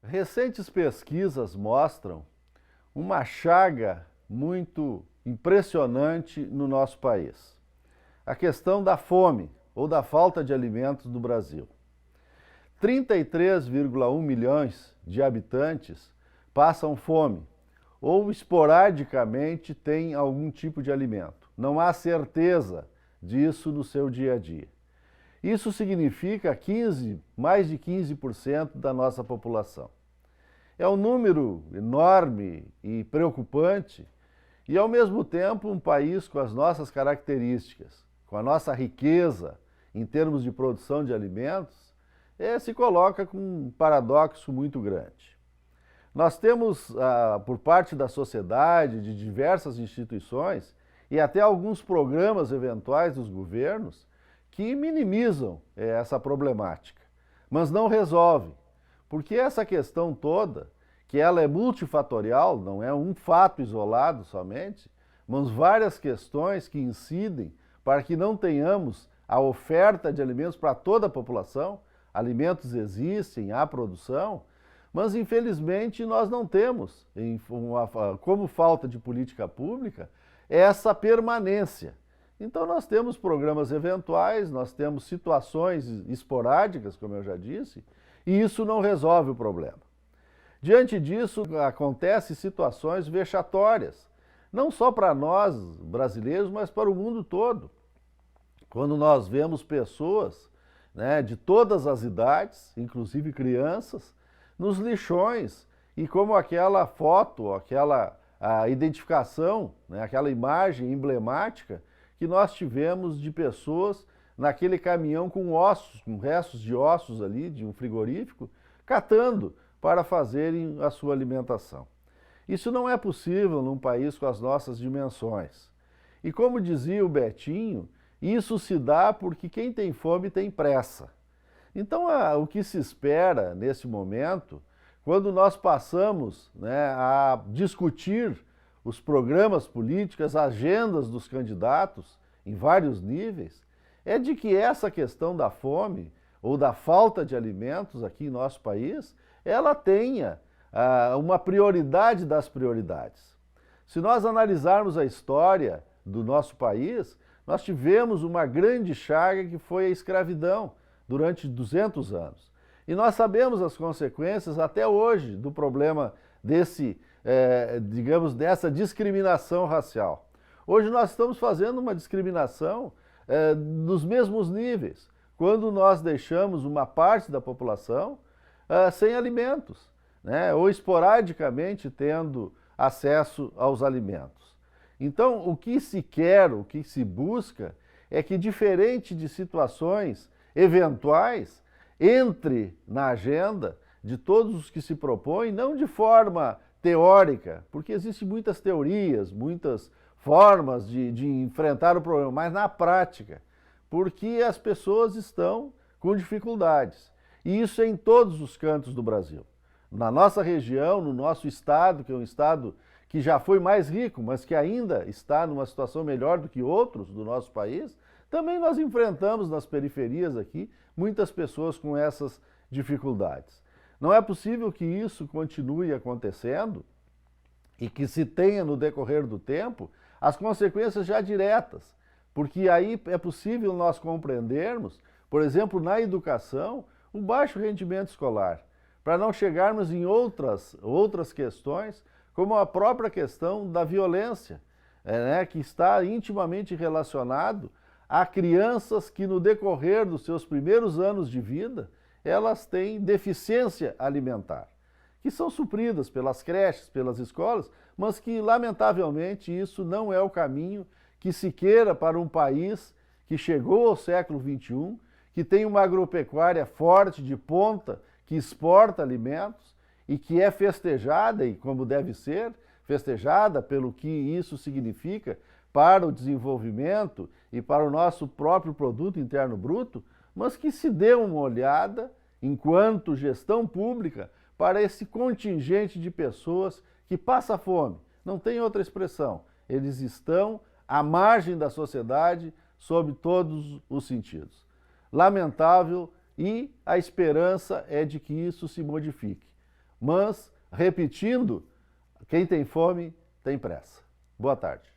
Recentes pesquisas mostram uma chaga muito impressionante no nosso país. A questão da fome ou da falta de alimentos no Brasil. 33,1 milhões de habitantes passam fome ou esporadicamente têm algum tipo de alimento. Não há certeza disso no seu dia a dia. Isso significa mais de 15% da nossa população. É um número enorme e preocupante e, ao mesmo tempo, um país com as nossas características, com a nossa riqueza em termos de produção de alimentos, se coloca com um paradoxo muito grande. Nós temos, por parte da sociedade, de diversas instituições e até alguns programas eventuais dos governos que minimizam essa problemática, mas não resolvem. Porque essa questão toda, que ela é multifatorial, não é um fato isolado somente, mas várias questões que incidem para que não tenhamos a oferta de alimentos para toda a população. Alimentos existem, há produção, mas infelizmente nós não temos, como falta de política pública, essa permanência. Então nós temos programas eventuais, nós temos situações esporádicas, como eu já disse, e isso não resolve o problema. Diante disso, acontecem situações vexatórias, não só para nós brasileiros, mas para o mundo todo. Quando nós vemos pessoas, de todas as idades, inclusive crianças, nos lixões, e como aquela foto, aquela identificação, aquela imagem emblemática que nós tivemos de pessoas naquele caminhão com ossos, com restos de ossos ali, de um frigorífico, catando para fazerem a sua alimentação. Isso não é possível num país com as nossas dimensões. E como dizia o Betinho, isso se dá porque quem tem fome tem pressa. Então, o que se espera nesse momento, quando nós passamos a discutir os programas políticos, as agendas dos candidatos em vários níveis, é de que essa questão da fome ou da falta de alimentos aqui em nosso país, ela tenha uma prioridade das prioridades. Se nós analisarmos a história do nosso país, nós tivemos uma grande chaga que foi a escravidão durante 200 anos. E nós sabemos as consequências até hoje do problema dessa discriminação racial. Hoje nós estamos fazendo uma discriminação nos mesmos níveis, quando nós deixamos uma parte da população sem alimentos, ou esporadicamente tendo acesso aos alimentos. Então, o que se quer, o que se busca, é que, diferente de situações eventuais, entre na agenda de todos os que se propõem, não de forma teórica, porque existem muitas teorias, muitas formas de enfrentar o problema, mas na prática, porque as pessoas estão com dificuldades. E isso é em todos os cantos do Brasil. Na nossa região, no nosso estado, que é um estado que já foi mais rico, mas que ainda está numa situação melhor do que outros do nosso país, também nós enfrentamos nas periferias aqui muitas pessoas com essas dificuldades. Não é possível que isso continue acontecendo e que se tenha no decorrer do tempo as consequências já diretas, porque aí é possível nós compreendermos, por exemplo, na educação, o baixo rendimento escolar, para não chegarmos em outras questões, como a própria questão da violência, que está intimamente relacionado a crianças que no decorrer dos seus primeiros anos de vida, elas têm deficiência alimentar, que são supridas pelas creches, pelas escolas, mas que, lamentavelmente, isso não é o caminho que se queira para um país que chegou ao século XXI, que tem uma agropecuária forte, de ponta, que exporta alimentos e que é festejada, e como deve ser, festejada pelo que isso significa para o desenvolvimento e para o nosso próprio produto interno bruto, mas que se dê uma olhada, enquanto gestão pública, para esse contingente de pessoas que passa fome. Não tem outra expressão. Eles estão à margem da sociedade, sob todos os sentidos. Lamentável, e a esperança é de que isso se modifique. Mas, repetindo, quem tem fome tem pressa. Boa tarde.